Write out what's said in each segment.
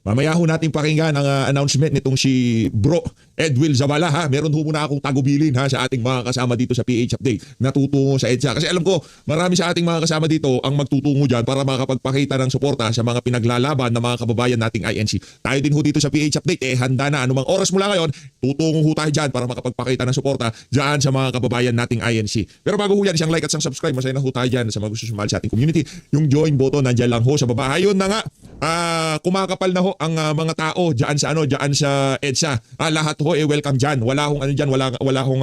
Mamaya ho natin pakinggan ang announcement nitong si Bro Edwil Zabala ha. Meron ho muna akong tagubilin ha sa ating mga kasama dito sa PH Update na tutungo sa EDSA. Kasi alam ko marami sa ating mga kasama dito ang magtutungo dyan para makapagpakita ng suporta sa mga pinaglalaban ng mga kababayan nating INC. Tayo din ho dito sa PH Update handa na anumang oras mula ngayon tutungo ho tayo dyan para makapagpakita ng suporta dyan sa mga kababayan nating INC. Pero bago ho yan isang like at isang subscribe masaya na ho tayo dyan sa mga gusto sumali sa ating community. Yung join button nandyan lang ho sa baba. Ayun na nga kumakapal na ho ang mga tao diyan sa diyan sa EDSA. Lahat ho welcome diyan. Wala hong diyan, wala hong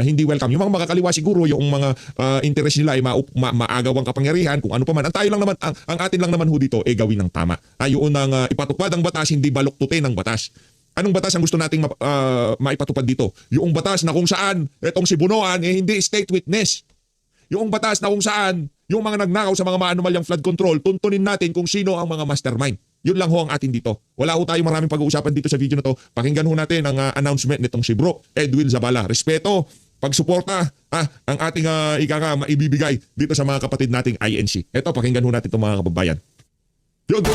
hindi welcome. Yung mga makakaliwa siguro yung mga interest nila ay maagawang kapangyarihan kung ano pa man. Ang tayo lang naman ang atin lang naman ho dito gawin ng tama. Yun ang ipatupad ang batas, hindi baluktutin ang batas. Anong batas ang gusto nating maipatupad dito? Yung batas na kung saan itong si Bunoan hindi state witness. Yung batas na kung saan yung mga nagnakaw sa mga maanumalyang flood control, tuntunin natin kung sino ang mga mastermind. Yun lang ho ang atin dito. Wala ho tayong maraming pag-uusapan dito sa video na to. Pakinggan ho natin ang announcement nitong si Bro Edwil Zabala. Respeto, pagsuporta, ang ating maibibigay dito sa mga kapatid nating INC. Ito, pakinggan ho natin itong mga kababayan. Yun.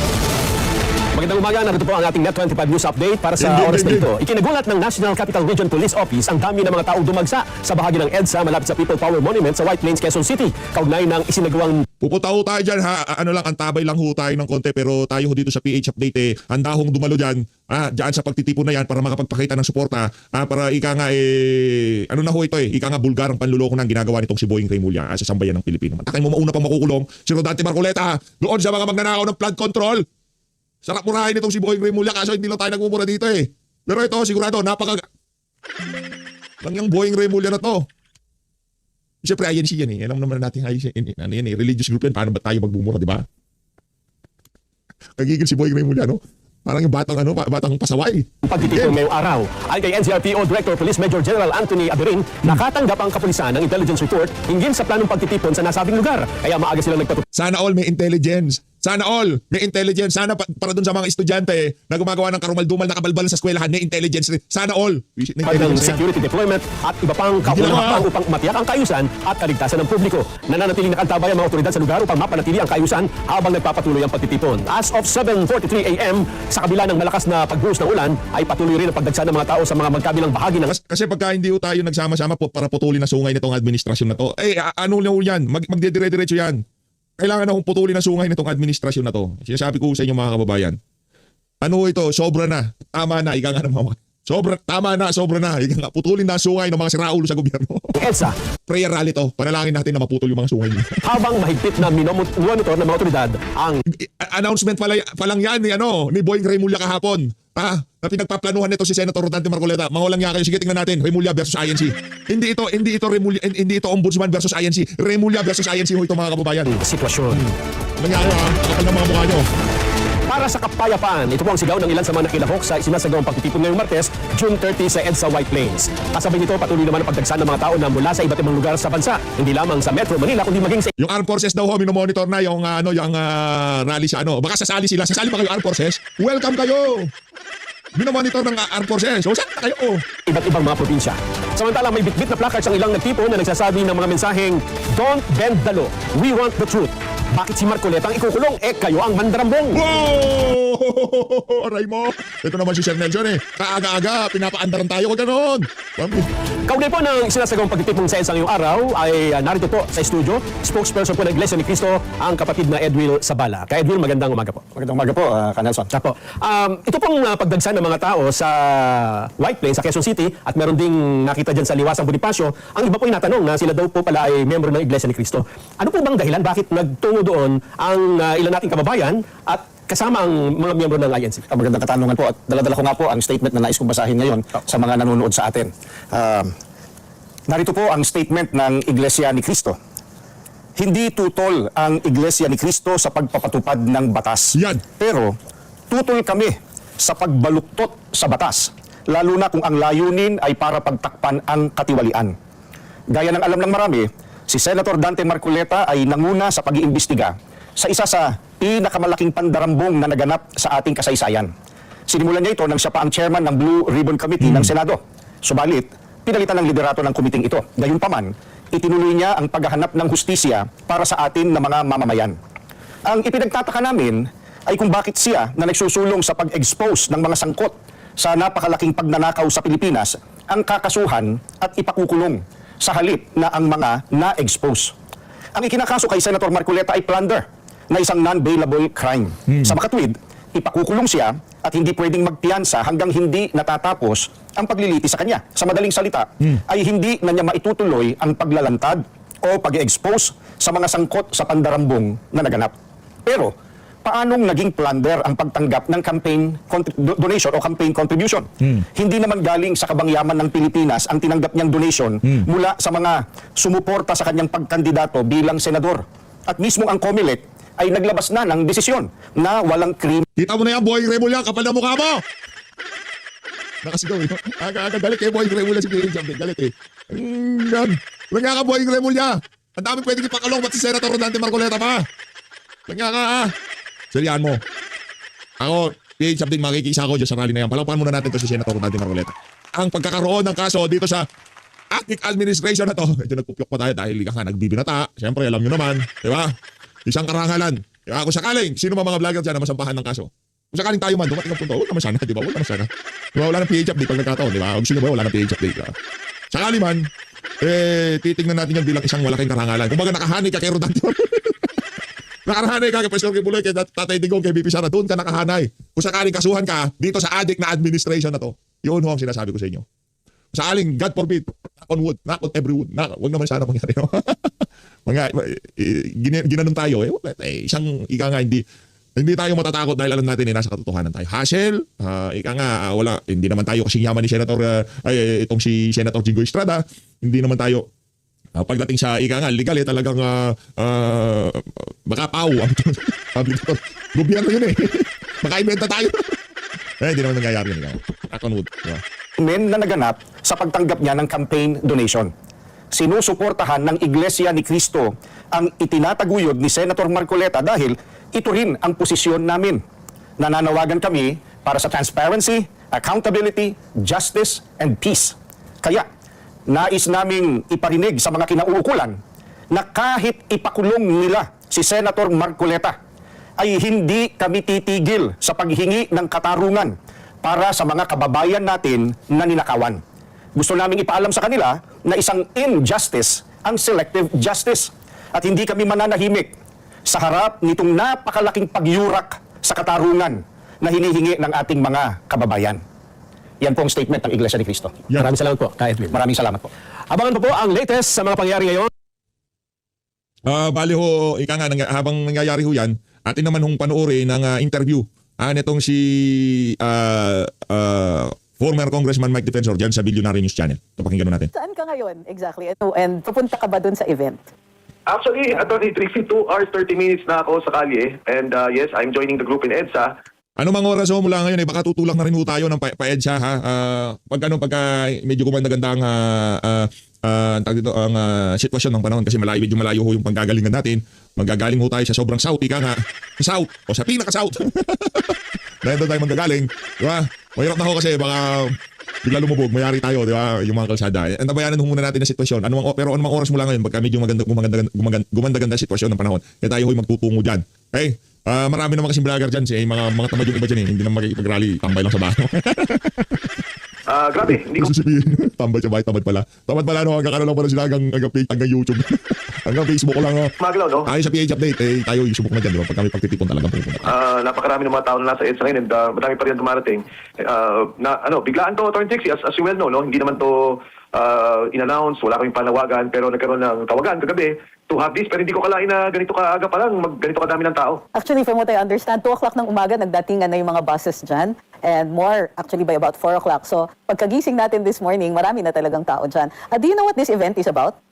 Magandang umaga, narito po ang ating Net 25 News Update para sa oras na ito. Ikinagulat ng National Capital Region Police Office ang dami ng mga tao dumagsa sa bahagi ng EDSA malapit sa People Power Monument sa White Plains, Quezon City. Kaugnay ng isinagawang... Pupunta ho tayo dyan ha. Antabay lang ho tayo ng konti pero tayo ho dito sa PH Update handa hong dumalo dyan. Dyan sa pagtitipon na yan para makapagpakita ng suporta. Para ika nga ano na ho ito ika nga bulgarang panluloko na ginagawa nitong si Boying Remulla sa sambayan ng Pilipino. Takin mo mauna pang makukulong si Rodante Marcoleta doon sa mga magnanakaw ng flood control. Sarap murahin itong si Boying Remulla kaso hindi lang tayo nagmumura dito Pero ito sigurado lang yung Boying Remulla na to. Siyempre INC yan Alam naman natin INC religious group yan. Paano ba tayo magbumura, di ba? Kagigil si Boying Remulla, no? Parang yung batang pasaway. Pagtitipon ngayong araw ay kay NCRPO Director Police Major General Anthony Aberin nakatanggap ang kapulisan ng intelligence report hinggil sa planong pagtitipon sa nasabing lugar. Kaya maaga silang nagpatupad. Sana all may intelligence. Sana all may intelligence. Sana para dun sa mga estudyante na gumagawa ng karumal-dumal na kabalbal sa eskwelahan, may intelligence rin. Sana all. Ng security deployment at iba pang kaunang hakbang upang matiyak ang kaayusan at kaligtasan ng publiko. Nananatiling nakantabay ang mga otoridad sa lugar upang mapanatili ang kaayusan habang nagpapatuloy ang pagtitipon. As of 7:43 a.m., sa kabila ng malakas na pagbuhos ng ulan, ay patuloy rin ang pagdagsa ng mga tao sa mga magkabilang bahagi ng... Kasi pagka hindi tayo nagsama-sama para putulin na sungay nitong administrasyon na to, ano na yan? Magdidire-diretso yan. Kailangan na akong putulin na sungay nitong administrasyon na to. Sinasabi ko sa inyo mga kababayan. Ano ito? Sobra na. Tama na. Ika nga ng mga... Tama na. Sobra na. Ika nga. Putulin na sungay ng mga siraulo sa gobyerno. EDSA. Prayer rally to. Panalangin natin na maputol yung mga sungay niya. Habang mahigpit na monitor ng mga otoridad ang... Announcement pa lang yan ni Boying Remulla kahapon. Na pinagpaplanuhan nito si Senator Rodante Marcoleta. Mangulang niya kayo. Sige, tingnan natin. Remulla versus INC. Hindi ito Ombudsman versus INC. Remulla versus INC ho ito mga kababayan. Sitwasyon. Nangyari kapal ng mga mukha nyo. Para sa kapayapaan, ito po ang sigaw ng ilan sa mga nakilahok sa isinasagawang pagtitipon ngayong Martes, June 30 sa EDSA White Plains. Kasabay nito, patuloy naman ang pagdagsa ng mga tao na mula sa iba't ibang lugar sa bansa, hindi lamang sa Metro Manila kundi maging sa... Yung Armed Forces daw ho, minomonitor na yung rally sa Baka sasali sila. Sasali ba kayo Armed Forces? Welcome kayo! Minomonitor ng Armed Forces. So saan kayo? Iba't ibang mga probinsya. Samantalang may bitbit na placards ang ilang nagtipon na nagsasabi ng mga mensaheng, "Don't bend the law. We want the truth." Bakit si Marcoleta ang ikukulong? Kayo ang mandarambong. Wow! Aray mo. Ito naman si Sir Nelson Kaaga-aga, pinapaandaran tayo. Huwag ganoon. Kaugnay po ng sinasagawang pagtitipon sa EDSA ngayong araw ay narito po sa studio, spokesperson po ng Iglesia ni Cristo, ang kapatid na Edwil Zabala. Kay Edwil, magandang umaga po. Magandang umaga po, Kanelson. Po. Ito pong pagdagsa ng mga tao sa White Plains, sa Quezon City, at meron ding nakita dyan sa Liwasang Bonifacio, ang iba po yung natanong na sila daw po pala ay membro ng Iglesia ni Cristo. Ano po bang dahilan? Bakit nagtungo doon ang ilan nating kababayan at kasama ang mga miyembro ng INC? Magandang katanungan po at dala-dala ko nga po ang statement na nais kong basahin ngayon sa mga nanonood sa atin. Narito po ang statement ng Iglesia ni Cristo. Hindi tutol ang Iglesia ni Cristo sa pagpapatupad ng batas. Yan. Pero tutol kami sa pagbaluktot sa batas, lalo na kung ang layunin ay para pagtakpan ang katiwalian. Gaya ng alam ng marami, si Senator Dante Marcoleta ay nanguna sa pag-iimbestiga sa isa sa pinakamalaking pandarambong na naganap sa ating kasaysayan. Sinimulan niya ito nang siya pa ang chairman ng Blue Ribbon Committee ng Senado. Subalit, pinalitan ng liderato ng komiting ito. Gayunpaman, itinuloy niya ang paghahanap ng hustisya para sa atin na mga mamamayan. Ang ipinagtataka namin, ay kung bakit siya na nagsusulong sa pag-expose ng mga sangkot sa napakalaking pagnanakaw sa Pilipinas ang kakasuhan at ipakukulong sa halip na ang mga na-expose. Ang ikinakaso kay Senator Marcoleta ay plunder na isang non-bailable crime. Sa makatwid, ipakukulong siya at hindi pwedeng magpiyansa hanggang hindi natatapos ang paglilitis sa kanya. Sa madaling salita, ay hindi na niya maitutuloy ang paglalantad o pag-expose sa mga sangkot sa pandarambong na naganap. Pero, paanong naging plunder ang pagtanggap ng campaign donation o campaign contribution? Hindi naman galing sa kabangyaman ng Pilipinas ang tinanggap niyang donation mula sa mga sumuporta sa kanyang pagkandidato bilang senador. At mismo ang COMELEC ay naglabas na ng desisyon na walang krimen. Kita mo na yan, Boy Remulla, kapal na mukha mo! Nakasigaw eh. Aga galit eh, Boy Remulla si PH Update. Galit eh. Yan. Lagyan ka, Boy Remulla. Ang dami pwedeng ipakalong, ba't si Senator Dante Marcoleta pa? Lagyan ka ah. Salihan mo. Ako, PH Update, makikisa ako dyan sa rally na yan. Palangpahan muna natin to si Senator Dante Marcoleta. Ang pagkakaroon ng kaso dito sa acting administration na to, ito nagpupyok pa tayo dahil ka nagbibinata. Siyempre, alam nyo naman. Di ba? Isang karangalan. Kung sakaling, sino mga vlogger dyan na masampahan ng kaso? Kung sakaling tayo man, dumating ang punto, huwag naman sana, di ba? Huwag naman sana. Diba, wala ng PH Update pag nagkataon, di ba? Gusto nyo ba, wala ng PH Update. Diba? Sakali man, titignan natin yan bilang isang malaking karangalan. Kung baga nakahanay ka kay Rodante. Nakahanay ka kay Pastor Kibuloy, kay Tatay Digong, kay BP Sara, doon ka nakahanay. Kung sakaling kasuhan ka dito sa addict na administration na to, yun ho ang sinasabi ko sa inyo. Sakaling, God forbid, knock on wood, knock on every wood, huwag naman sana mangyari. No? Ginanon tayo isang ika nga hindi tayo matatakot dahil alam natin nasa katotohanan tayo. Hassle, ika nga wala, hindi naman tayo kasing yaman ni Senator itong si Senator Jingo Estrada, hindi naman tayo pagdating sa ika nga legal talagang makapaw ang public gobyerno yun maka-inventa tayo. Hindi naman nangyayari yun. Knock on wood. Na naganap sa pagtanggap niya ng campaign donation. Sinusuportahan ng Iglesia ni Cristo ang itinataguyod ni Senator Marcoleta dahil ito rin ang posisyon namin. Nananawagan kami para sa transparency, accountability, justice, and peace. Kaya, nais naming iparinig sa mga kinauukulan na kahit ipakulong nila si Senator Marcoleta, ay hindi kami titigil sa paghingi ng katarungan para sa mga kababayan natin na ninakawan. Gusto naming ipaalam sa kanila na isang injustice ang selective justice at hindi kami mananahimik sa harap nitong napakalaking pagyurak sa katarungan na hinihingi ng ating mga kababayan. Yan po ang statement ng Iglesia ni Cristo. Yan. Maraming salamat po, Kay Edwin. Maraming salamat po. Abangan po ang latest sa mga pangyayari ngayon. Bali ho, ika nga, habang nangyayari ho yan, atin naman hong panoorin ng interview nitong si former Congressman Mike Defensor dyan sa Billionaire News Channel. Ito, pakinggan natin. Saan ka ngayon exactly? And pupunta ka ba dun sa event? Actually, Attorney Trixie, 2 hours 30 minutes na ako sa kalye. And yes, I'm joining the group in EDSA. Ano mang oras ho mula ngayon, baka tutulak na rin ho tayo ng pa-EDSA ha. Pagka medyo gumanda-ganda ang sitwasyon ng panahon kasi medyo malayo ho yung panggagalingan natin. Magagaling ho tayo sa sobrang south, ika nga. Sa south, o sa pinaka-south. Dahil doon tayo manggagaling, di ba? Mahirap na ho kasi baka bigla lumubog, mayari tayo, di ba? Yung mga kalsada. Antabayanan ho muna natin ang sitwasyon. Pero anumang oras mula ngayon, pagka medyo gumanda-ganda ang sitwasyon ng panahon, kaya tayo ho'y magtutungo dyan. Okay? Marami naman kasing vlogger dyan, mga tamad yung iba dyan hindi naman makikipag-rally, tambay lang sa bahay. Grabe, hindi ko... tambay sa bahay, tamad pala. Tamad pala, no? Hanggang lang pala sila hanggang YouTube. Hanggang Facebook ko lang, no? Maglaw, no? Tayo sa PH Update, tayo yung subok na dyan, di ba? Pag kami pagtitipon talagang pupunta. Napakarami ng mga tao na nasa EDSA ngayon and madami pa rin dumarating. Biglaan to, Attorney Trixie, as you well know, no? Hindi naman to in-announce, wala kaming panawagan, pero nagkaroon ng tawagan kagabi to have this, pero hindi ko kalain na ganito kaaga pa lang, ganito kadami ng tao. Actually, from what I understand, 2 o'clock ng umaga, nagdatingan na yung mga buses dyan. And more, actually, by about 4 o'clock. So, pagkagising natin this morning, marami na talagang tao dyan. Do you know what this event is about?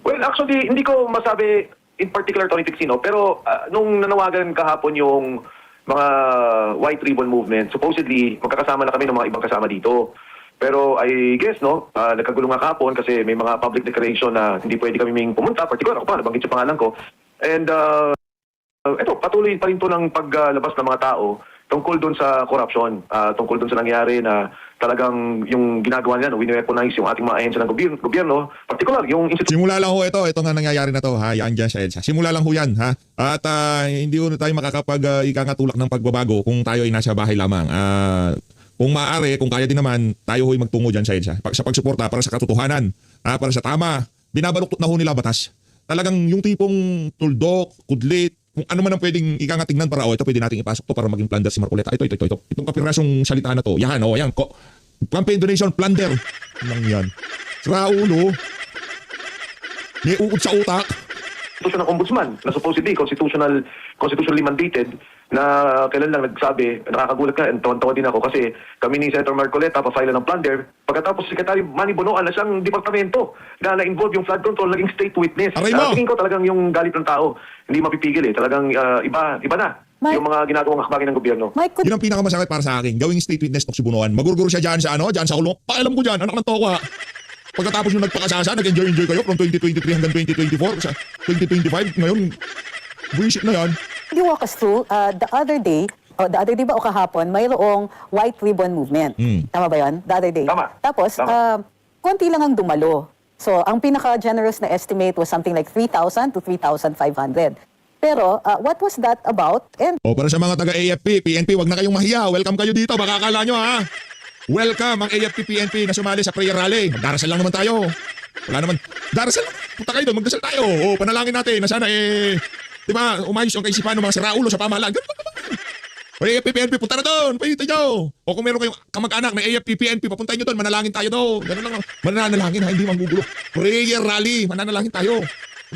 Well, actually, hindi ko masabi in particular, Tony Tixino, pero nung nanawagan kahapon yung mga White Ribbon Movement, supposedly, magkakasama na kami ng mga ibang kasama dito. Pero I guess, no, nagkagulo nga kahapon kasi may mga public declaration na hindi pwede kami pumunta. Particular ako pa, nabanggit yung pangalan ko. And ito, patuloy pa rin to ng paglabas ng mga tao tungkol doon sa corruption, tungkol doon sa nangyari na talagang yung ginagawa nila, no, wini-weaponize yung ating mga ahensya ng gobyerno, particular yung institution Simula lang ho ito nga nangyayari na to ha, yan dyan sa EDSA. Simula lang ho yan ha. At hindi ho tayo makakapag ikangatulak ng pagbabago kung tayo ay nasa bahay lamang. Kung maaari, kung kaya din naman, tayo ho'y magtungo dyan sa EDSA. Sa pagsuporta para sa katotohanan, para sa tama, binabaluktot na ho nila batas. Talagang yung tipong tuldok, kudlit, kung ano man ang pwedeng ikangatignan para ito pwede nating ipasok to para maging plunder si Marcoleta. Ito. Itong kapirasong salita na to. Yan yan. Campaign donation plunder. Nang yan. Raulo. May uod sa utak. ng ombudsman na supposedly constitutionally mandated na kailan lang nagsabi, nakakagulat ka, and tawan-tawa din ako kasi kami ni Senator Marcoleta pa-file ng plunder pagkatapos Secretary Manny Bonoan na siyang departamento na na-involve yung flood control naging state witness. Aray mo! Tingin ko talagang yung galit ng tao hindi mapipigil talagang iba na yung mga ginagawang hakbangin ng gobyerno. Mike, Yun ang pinakamasakit para sa akin. Gawing state witness to si Bunuan. Magurguro siya dyan sa kulong. Pakialam ko dyan, anak ng tokwa. Pagkatapos yung nagpakasasa, nag-enjoy kayo from 2023 hanggang 2024. Sa 2025, ngayon, bullshit na yan. Could you walk us through the other day ba o kahapon, mayroong white ribbon movement. Tama ba yun? The other day. Tama. Tapos, konti lang ang dumalo. So, ang pinaka-generous na estimate was something like 3,000 to 3,500. Pero, what was that about? And O para sa mga taga-AFP, PNP, wag na kayong mahiya. Welcome kayo dito. Baka akala nyo ha. Welcome ang AFP, PNP na sumali sa prayer rally. Magdarasal lang naman tayo. Wala naman. Darasal lang. Punta kayo doon. Magdasal tayo. O panalangin natin na sana di ba, umayos ang kaisipan ng mga siraulo sa pamahalaan. Ganun naman. O AFP, PNP, punta na doon. Pahita nyo. O kung meron kayong kamag-anak na AFP, PNP, papuntahin nyo doon. Manalangin tayo doon. Ganun lang. Mananalangin ha. Hindi manggugulo. Prayer rally. Mananalangin tayo.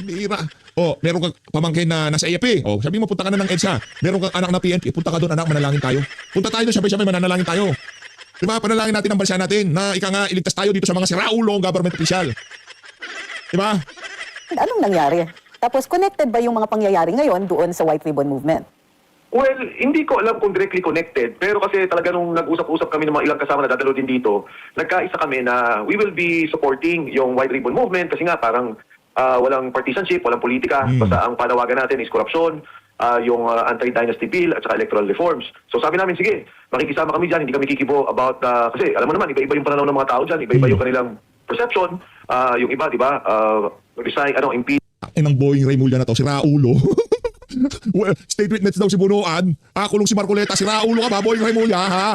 Hindi ira. O, meron kang pamangkin na nasa AFP. O, sabi mo, punta ka na ng EDSA. Meron kang anak na PNP. Punta ka doon, anak, manalangin tayo. Punta tayo doon, sabay-sabay, mananalangin tayo. Diba, panalangin natin ang bansa natin na ika nga iligtas tayo dito sa mga siraulong government official. Diba? anong nangyari? Tapos, connected ba yung mga pangyayari ngayon doon sa white ribbon movement? Well, hindi ko alam kung directly connected, pero kasi talaga nung nag-usap-usap kami ng mga ilang kasama na dadalo din dito, nagkaisa kami na we will be supporting yung White Ribbon Movement kasi nga parang walang partisanship, walang politika, basta ang panawagan natin is korupsyon, yung anti-dynasty bill at saka electoral reforms. So sabi namin, sige, makikisama kami dyan, hindi kami kikibo about, kasi alam mo naman, iba-iba yung pananaw ng mga tao dyan, iba-iba yung kanilang perception, yung iba, di ba, resign, impeach, Ng Boeing Raimulla na to, si Raulo. Well, state witness daw si Bunuan. Kulong si Marcoleta, si Raulo ka ba, Boeing Raimulla, ha?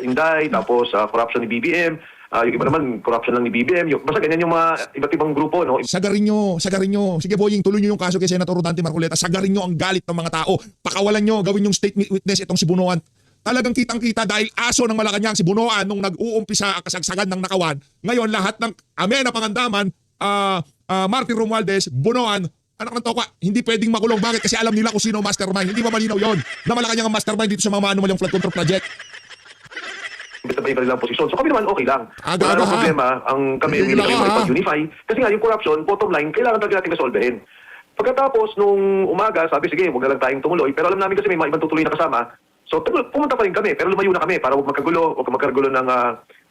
Inday, tapos corruption ni BBM, yung iba naman, corruption lang ni BBM, basta ganyan yung mga iba't ibang grupo, no? Sagarin nyo. Sige Boying, tuloy nyo yung kaso kay Senator Dante Marcoleta. Sagarin nyo ang galit ng mga tao. Pakawalan nyo, gawin yung state witness itong si Bunuan. Talagang kitang-kita dahil aso ng Malacanang si Bunuan nung nag-uumpisa ang kasagsagan ng Nakawan. Ngayon, lahat ng Amena Pangandaman, Martin Romualdez, Bunuan, anak ng tokwa, hindi pwedeng makulong. Bakit? Kasi alam nila kung sino ang mastermind. Hindi ba malinaw yon? Na Malacanang ang mastermind dito sa mga manumalyang flood control project. Basta ba yung kanilang posisyon. So kami naman okay lang. Aga, Wala namang ha? problema. Kami Hindi willing lang, kayo ha? mag-unify. Kasi nga yung corruption, bottom line, kailangan talaga natin resolvehin. Pagkatapos nung umaga, sabi sige, huwag na lang tayong tumuloy. Pero alam namin kasi may mga ibang tutuloy na kasama. So pumunta pa rin kami, pero lumayo na kami para huwag magkagulo ng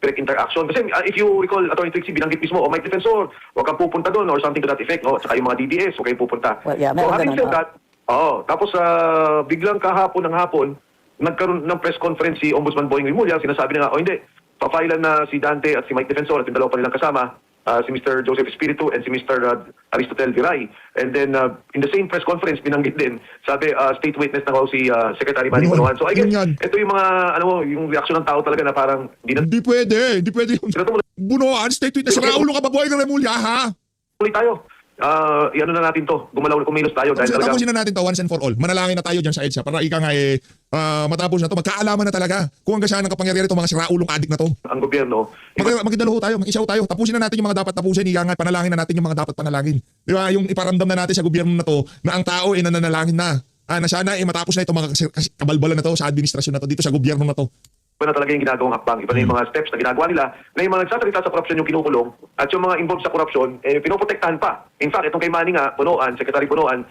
direct interaction. Kasi if you recall, Atty. Trixie, binanggit mismo, Mike Defensor, huwag kang pupunta doon or something to that effect. At saka yung mga DDS, huwag kayong pupunta. Well, yeah, So meron having ganun, said that, tapos biglang kahapon ng hapon, nagkaroon ng press conference si Ombudsman Boying Rimulya, sinasabi na nga, hindi, papailan na si Dante at si Mike Defensor at yung dalawa pa nilang kasama, si Mr. Joseph Espiritu and si Mr. Aristotel Viray. And then, in the same press conference, binanggit din, sabi, state witness na si Secretary Manny Bonoan. So I guess, ito yung mga, yung reaksyon ng tao talaga na parang, Hindi pwede yung Bunuan, state witness. Raulo ka ba, Boying Raimulla, ha? tuloy tayo. Iano na natin to, kumilos tayo. Dahil talaga, Tapusin na natin to once and for all. Manalangin na tayo dyan sa EDSA para ika nga matapos na to. Magkaalaman na talaga kung hanggang saan ang kapangyarihan itong mga siraulong adik na to. ang gobyerno, Magdalaho tayo, mag-isaw tayo. Tapusin na natin yung mga dapat tapusin. Ika nga, panalangin na natin yung mga dapat panalangin. Di ba? Yung iparamdam na natin sa gobyerno na to na ang tao ay nananalangin na. Na sana matapos na itong mga kabalbalan na to sa administrasyon na to dito sa gobyerno na to. iba na talaga yung ginagawang hakbang. Iba na yung mga steps na ginagawa nila na yung mga nagsasalita sa korupsyon yung kinukulong at yung mga involved sa korupsyon, pinoprotektahan pa. In fact, itong kay Manny nga, Bonoan, Secretary Bonoan,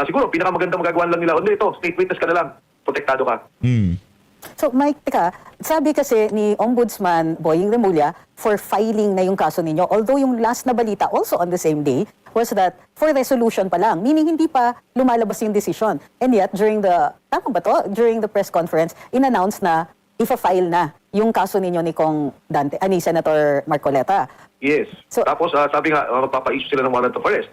siguro pinakamaganda magagawa lang nila, ito, state witness ka na lang, protektado ka. So, Mike, teka, sabi kasi ni Ombudsman Boying Rimulya for filing na yung kaso ninyo. Although yung last na balita, also on the same day, was that for resolution pa lang. Meaning hindi pa lumalabas yung decision. And yet, during the press conference, in-announce na ifa-file na yung kaso ninyo ni ni Senator Marcoleta. Yes. So- Tapos sabi nga, magpapa-issue sila ng warrant of arrest.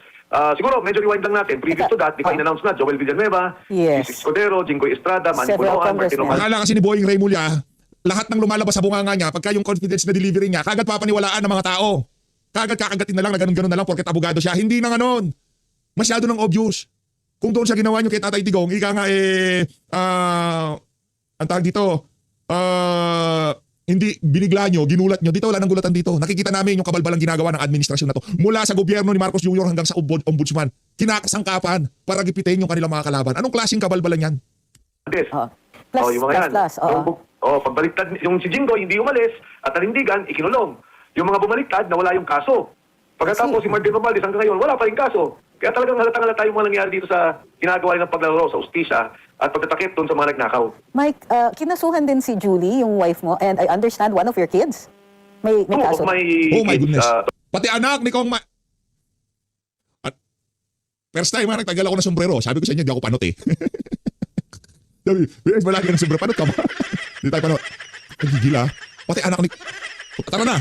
Siguro, medyo rewind lang natin. Previous to that, di pa in-announce na, Joel Villanueva, Yes. Jesus Escudero, Jinggoy Estrada, Manny Several Buloan, Martino congressmen. Akala kasi ni Boying Remulla, lahat ng lumalabas sa bunganga niya, pagka yung confidence na delivery niya, kagad papaniwalaan ng mga tao. Kagad kakagatin na lang, na ganun-ganun na lang porket abogado siya. Hindi na ganon. Masyado nang obvious. Kung doon sa ginawa niyo kay Tatay Digong, ika nga ang tawag dito, hindi binigla nyo, ginulat nyo. Dito wala nang gulatan dito. Nakikita namin yung kabalbalang ginagawa ng administrasyon na to. Mula sa gobyerno ni Marcos Jr. hanggang sa ombudsman. Kinakasangkapan para gipitin yung kanilang mga kalaban. Anong klaseng kabalbalan yan? Yes. Plus, Yung mga yan. plus. Pagbaliktad, yung si Jinggoy hindi umalis at nanindigan, ikinulong. Yung mga bumaliktad, nawala yung kaso. Pagkatapos si Martin Romualdez hanggang ngayon, wala pa rin kaso. Kaya talagang halatang-halata yung mga nangyari dito sa ginagawa ng paglalaro sa ustisya at pagtatakip doon sa mga nagnakaw. Mike, kinasuhan din si Julie, yung wife mo, and I understand one of your kids. May kaso. Oh my goodness. Pati anak ni Kong At first time nagtagal ako ng sombrero. Sabi ko sa inyo, di ako panot eh. Sabi, BS, malaki ng sombrero. Panot ka ba? Hindi tayo panot. Ay, gigil ah. Pati anak ni... Tara na.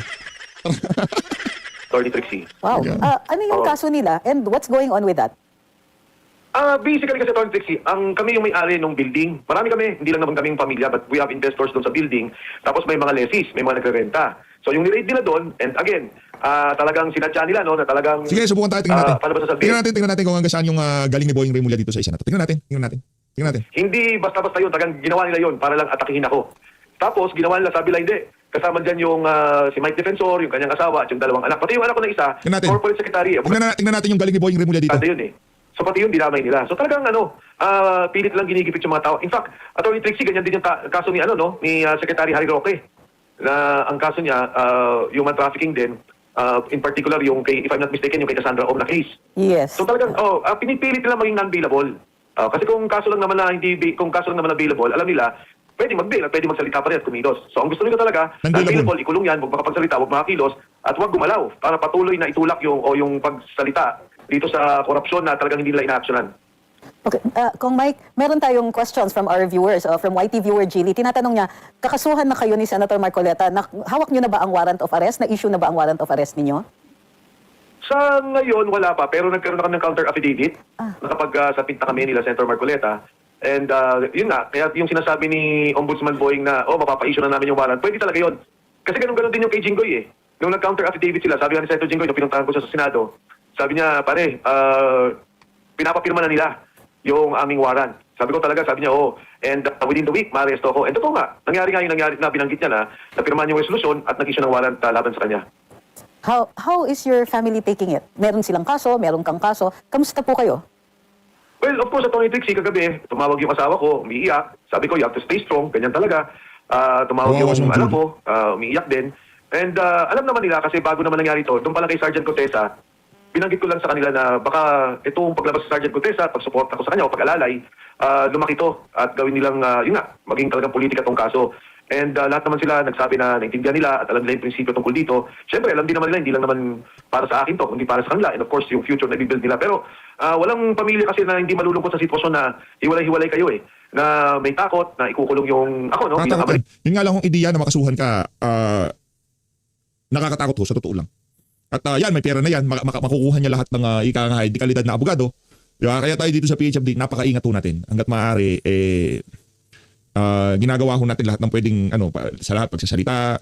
Attorney Trixie. Wow. Yeah. Ano yung kaso nila and what's going on with that? Basically kasi Attorney Trixie, kami yung may-ari ng building. Marami kami, hindi lang naman kaming pamilya, but we have investors doon sa building. Tapos may mga lessees, may mga nagrerenta. So yung niraid nila doon, and again, talagang sinadya nila, no, na talagang... Sige, subukan tayo. Tingnan natin. paano ba sasabihin? Tingnan natin kung hanggang saan yung galing ni Boying Remulla dito sa isa na to. Tingnan natin. Hindi basta-basta yun, talagang ginawa nila yun para lang atakihin ako. Tapos ginawa nila, sabi lang hindi. Kasama dyan yung si Mike Defensor, yung kanyang asawa, at yung dalawang anak. Pati yung anak ko na isa, Tingnan natin. corporate secretary. Tingnan natin yung galing ni Boying Remulla dito. Kada yun eh. So pati yun, dinamay nila. So talagang pilit lang ginigipit yung mga tao. In fact, Attorney Trixie, ganyan din yung kaso ni, ni Secretary Harry Roque. Na ang kaso niya, human trafficking din. In particular, yung kay, if I'm not mistaken, yung kay Cassandra Om na case. Yes. So talagang, pinipilit nila maging non-bailable. Kasi kung kaso lang naman na bailable, alam nila, pwede mag-bail at pwede magsalita pa rin at kumilos. So ang gusto nila talaga, non-bailable, ikulong yan, huwag makapagsalita, huwag makakilos, at huwag gumalaw para patuloy na itulak yung pagsalita dito sa korupsyon na talagang hindi nila ina-actionan. Okay. Kung Mike, meron tayong questions from our viewers, from YT viewer Gilly. Tinatanong niya, kakasuhan na kayo ni Senator Marcoleta, hawak niyo na ba ang warrant of arrest? Na-issue na ba ang warrant of arrest ninyo? Sa ngayon, wala pa. Pero nagkaroon na kami ng counter affidavit. Nakapag-submit na kami nila Senator Marcoleta. And yun nga, kaya yung sinasabi ni Ombudsman Boying na, mapapa-issue na namin yung warrant, pwede talaga yun. Kasi ganun-ganun din yung kay Jinggoy eh. Nung nag-counter affidavit sila, sabi nga ni Senator Jinggoy, nung pinuntahan ko siya sa Senado, sabi niya, pare, pinapapirma na nila yung aming warrant. Sabi niya, and within the week, ma-arresto ako. And totoo nga, nangyari na binanggit niya na napirmahan yung resolusyon at nag-issue ng warrant laban sa kanya. How is your family taking it? Meron silang kaso, meron kang kaso. Kamusta po kayo? Well, of course, Attorney Trixie, kagabi, tumawag yung asawa ko, umiiyak. Sabi ko, you have to stay strong, ganyan talaga. Tumawag yung anak ko, umiiyak din. And alam naman nila, kasi bago naman nangyari ito, doon pa lang kay Sergeant Contesa, binanggit ko lang sa kanila na baka itong paglabas sa Sergeant Contesa, pagsuporta ko sa kanya o pag-alalay, lumaki to at gawin nilang, yun nga, maging talagang politika tong kaso. And lahat naman sila nagsabi na naintindihan nila at alam nila yung prinsipyo tungkol dito. Siyempre, alam din naman nila, hindi lang naman para sa akin to, kundi para sa kanila. And of course, yung future na i-build nila. Pero walang pamilya kasi na hindi malulungkot sa sitwasyon na hiwalay-hiwalay kayo eh. Na may takot, na ikukulong yung ako, no? Yun nga lang kung ideya na makasuhan ka, nakakatakot ho, sa totoo lang. At yan, may pera na yan, makukuha niya lahat ng di kalidad na abogado. Diba? Kaya tayo dito sa PHFD, napakaingat ho natin. Hanggat maaari, ginagawa ho natin lahat ng pwedeng sa lahat pagsasalita,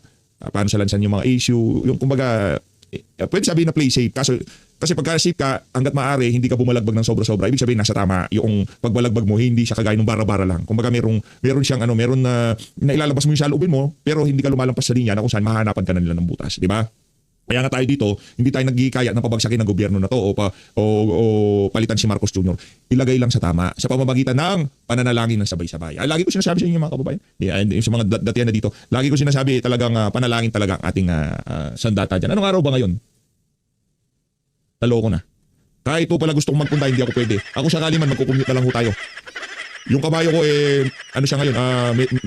paano sa lansan yung mga issue, yung kumbaga pwede sabihin na play safe kasi pagka safe ka hangga't maaari hindi ka bumalagbag ng sobra-sobra, ibig sabihin nasa tama yung pagbalagbag mo, hindi siya kagaya ng bara-bara lang. Kumbaga meron siyang meron na ilalabas mo yung saloobin mo pero hindi ka lumalampas sa linya na kung saan mahanapan ka na nila ng butas, di ba? Kaya nga tayo dito, hindi tayo naghihikayat ng pabagsakin ng gobyerno na to o palitan si Marcos Jr. Ilagay lang sa tama sa pamamagitan ng pananalangin ng sabay-sabay. Lagi ko sinasabi sa inyo mga kababayan, sa mga datihan na dito, lagi ko sinasabi talagang panalangin talaga ang ating sandata dyan. Anong araw ba ngayon? Naloko na. Kahit po pala gustong magpunta, hindi ako pwede. Ako sakali man, magkukumute na lang ho tayo. Yung kabayo ko ano siya ngayon,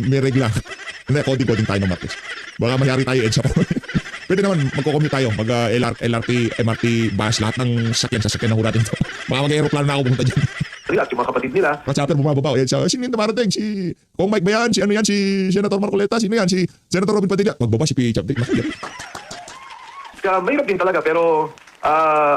may regla. Hindi, coding tayo ng Marcos. Baka mayari tayo EDSA ko. Pwede naman magko-commute tayo, LRT, MRT, bus, lahat ng sasakyan na ho natin to. Baka mag-aeroplano na ako pumunta dyan. nila at yung mga kapatid nila. Ka-chapter bumababa. Yan siya. Sino yung dumarating? Si Kong Mike ba yan? Si ano yan? Si Senator Marcoleta? Sino yan? Si Senator Robin Padilla? Magbaba si PH update. Kaya mahirap din talaga pero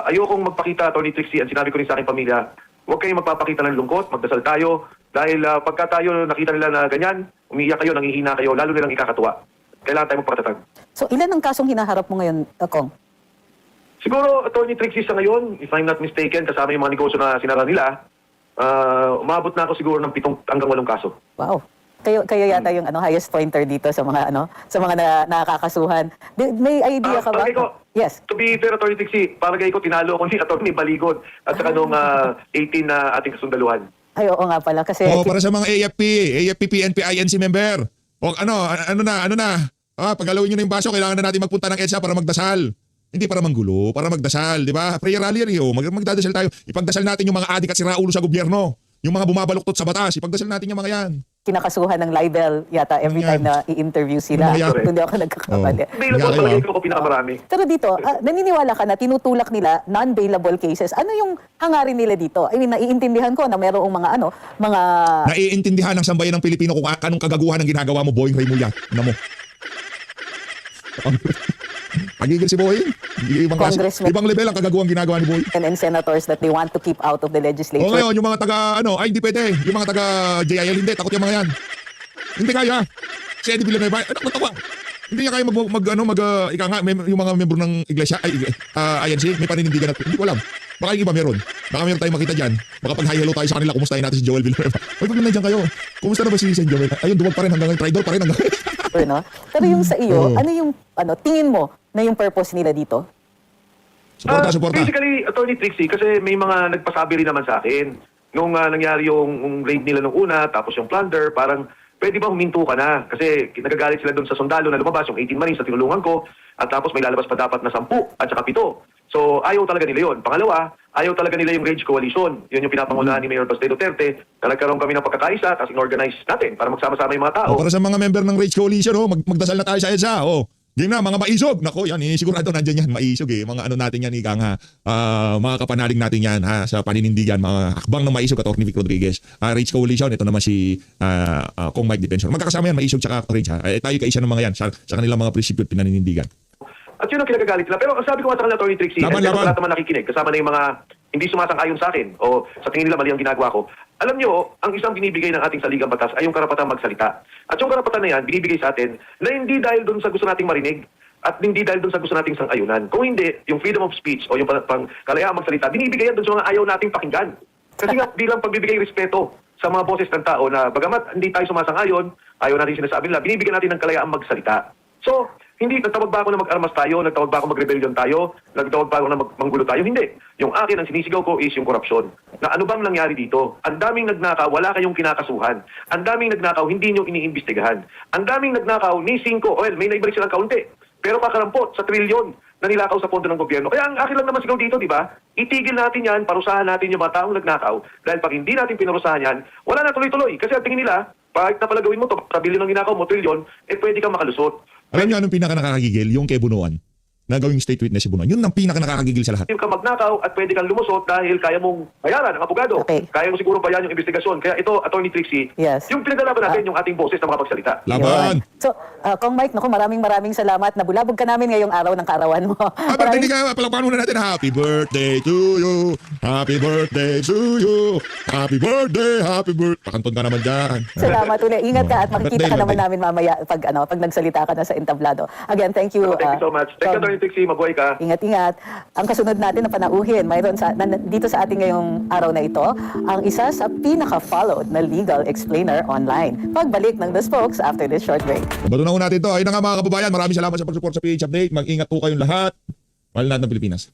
ayokong magpakita, Attorney Trixie, at sinabi ko rin sa aking pamilya, huwag kayong magpapakita ng lungkot, magdasal tayo, dahil pagka tayo nakita nila na ganyan, umiiyak kayo, nangihina kayo, lalo nilang ikakatuwa. Kailangan tayo magpakatatag. So ilan ang kasong hinaharap mo ngayon, Kong? Siguro, Attorney Trixie, sa ngayon, if I'm not mistaken, kasama yung mga negosyo na sinara nila, umabot na ako siguro ng 7 hanggang 8 kaso. Wow. Kayo yata yung highest pointer dito sa mga nakakasuhan. May idea ka ba? Palagay ko, Yes. to be fair, Attorney Trixie, palagay ko tinalo ako ni Attorney Baligod at saka nung 18 na ating kasundaluhan. Ay, oo nga pala. Kasi Para sa mga AFP, PNP, INC member. O ano na. Paggalawin nyo na yung baso, kailangan na natin magpunta ng EDSA para magdasal. Hindi para manggulo, para magdasal, di ba? Prayer rally yan eh. Magdadasal tayo. Ipagdasal natin yung mga adik at siraulo sa gobyerno. Yung mga bumabaluktot sa batas, ipagdasal natin yung mga yan. kinakasuhan ng libel yata every Yan. time na i-interview sila. Yan. Kung hindi ako nagkakamali. Bailable Nga, palagay diba? ko ako pinakamarami. Pero dito, naniniwala ka na tinutulak nila non-bailable cases. Ano yung hangarin nila dito? I mean, naiintindihan ko na merong mga Naiintindihan ng sambayan ng Pilipino kung anong kagaguhan ng ginagawa mo, Boying Remulla. Ano mo? Pagigil si Boying. Congressman. Ibang level ang kagaguhan ginagawa ni Boying. and senators that they want to keep out of the legislature. O ngayon, yung mga taga, hindi pwede. Yung mga taga JIL, hindi. Takot yung mga yan. Hindi kaya. Si Eddie Villanueva, natawa. Hindi niya kaya ika nga, yung mga membro ng iglesia, INC, may paninindigan at hindi ko alam. Baka yung iba meron. Baka meron tayong makita dyan. Baka pag hi hello tayo sa kanila, kumustahin natin si Joel Villanueva. Ay, pag nandiyan kayo, kumusta na ba si St. Joel? Ayun, duwag pa rin hanggang ngayon, traitor pa rin hanggang ngayon. No? Pero yung sa iyo, ano yung tingin mo na yung purpose nila dito? Suporta. Basically, Attorney Trixie, kasi may mga nagpasabi rin naman sa akin. Nung nangyari yung raid nila nung una, tapos yung plunder, parang pwede ba huminto ka na? Kasi nagagalit sila doon sa sundalo na lumabas, yung 18 Marines na tinulungan ko, at tapos may lalabas pa dapat na 10 at saka 7. So, ayaw talaga nila yun. Pangalawa, ayaw talaga nila yung Rage Coalition. Yun yung pinapangunahan ni Mayor Baste Duterte na nagkaroon kami ng pagkakaisa, tapos in-organize natin para magsama-sama yung mga tao. Para sa mga member ng Rage Coalition, magdasal na tayo sa EDSA. Game na, mga maisog. Nako, yan, sigurado nandyan yan, maisog eh. Mga natin yan, ika nga, mga kapanalig natin yan, sa paninindigan, mga hakbang ng maisog at Vic Rodriguez. Rage Coalition, ito naman si Kong Mike Defensor. Magkakasama yan, maisog tsaka Rage. Tayo kaisa ng mga yan, sa kanilang mga prinsipyo at pinaninindigan. At yun ang kinagagalit nila. Pero ang sabi ko nga sa kanila, Attorney Trixie, Laban. wala naman nakikinig, kasama na yung mga hindi sumasang-ayon sa akin o sa tingin nila mali ang ginagawa ko. Alam nyo, ang isang binibigay ng ating saligang batas ay yung karapatang magsalita. At yung karapatan na yan, binibigay sa atin na hindi dahil doon sa gusto nating marinig at hindi dahil doon sa gusto nating sang-ayunan. Kung hindi, yung freedom of speech o yung kalayaang magsalita, binibigay yan doon sa mga ayaw nating pakinggan. Kasi nga, bilang pagbibigay respeto sa mga boses ng tao na bagamat hindi tayo sumasang-ayon, ayaw natin sinasabi nila, binibigyan natin ng kalayaang magsalita. So, hindi, nagtawag ba ako na mag-armas tayo, nagtawag ba ako mag-rebellion tayo, nagtawag ba ako na manggulo tayo? Hindi. Yung akin, ang sinisigaw ko is yung korupsyon. Na ano bang nangyari dito? Ang daming nagnakaw, wala kayong kinakasuhan. Ang daming nagnakaw, hindi nyo iniimbestigahan. Ang daming nagnakaw, ni 5, may naibalik silang kaunti. Pero kakarampot sa trilyon na nilakaw sa pondo ng gobyerno. Kaya ang akin lang naman sigaw dito, di ba? Itigil natin yan, parusahan natin yung mga taong nagnakaw. Dahil pag hindi natin pinarusahan yan, wala na tuloy-tuloy. Kasi ang tingin nila, pag napalagawin mo to, sa bilyon ng ginakaw mo, trilyon, pwede kang makalusot. Alam niyo anong pinaka nakakagigil? Yung kay Bunuan. Na gawing state witness si Bunuan. Yun ang pinaka nakakagigil sa lahat. Pwede kang magnakaw at pwede kang lumusot dahil kaya mong bayaran ang abogado. Okay. Kaya mo siguro bayan yung investigasyon. Kaya ito, Attorney Trixie, Yes. yung pinaglalaban natin yung ating boses na makapagsalita. Laban! Yun. So, Kong Mike, maraming salamat. Nabulabog ka namin ngayong araw ng kaarawan mo. Birthday ka, palakpakan muna natin. Happy birthday to you. Happy birthday to you. Happy birthday, happy birthday. Pakanton ka naman dyan. Salamat ulit. Ingat ka at makikita ka Birthday, naman birthday. namin mamaya pag nagsalita ka na sa entablado. Again, thank you. Thank you so much. Thank you, Attorney Trixie. Mabuhay ka. Ingat-ingat. Ang kasunod natin na panauhin, mayroon dito sa ating ngayong araw na ito, ang isa sa pinaka-followed na legal explainer online. Pagbalik ng The Spokes after this short break. Bato na natin to. Ayun na nga mga kababayan. Maraming salamat sa pag-support sa PH Update. Mag-ingat po kayong lahat. Mahal natin ng Pilipinas.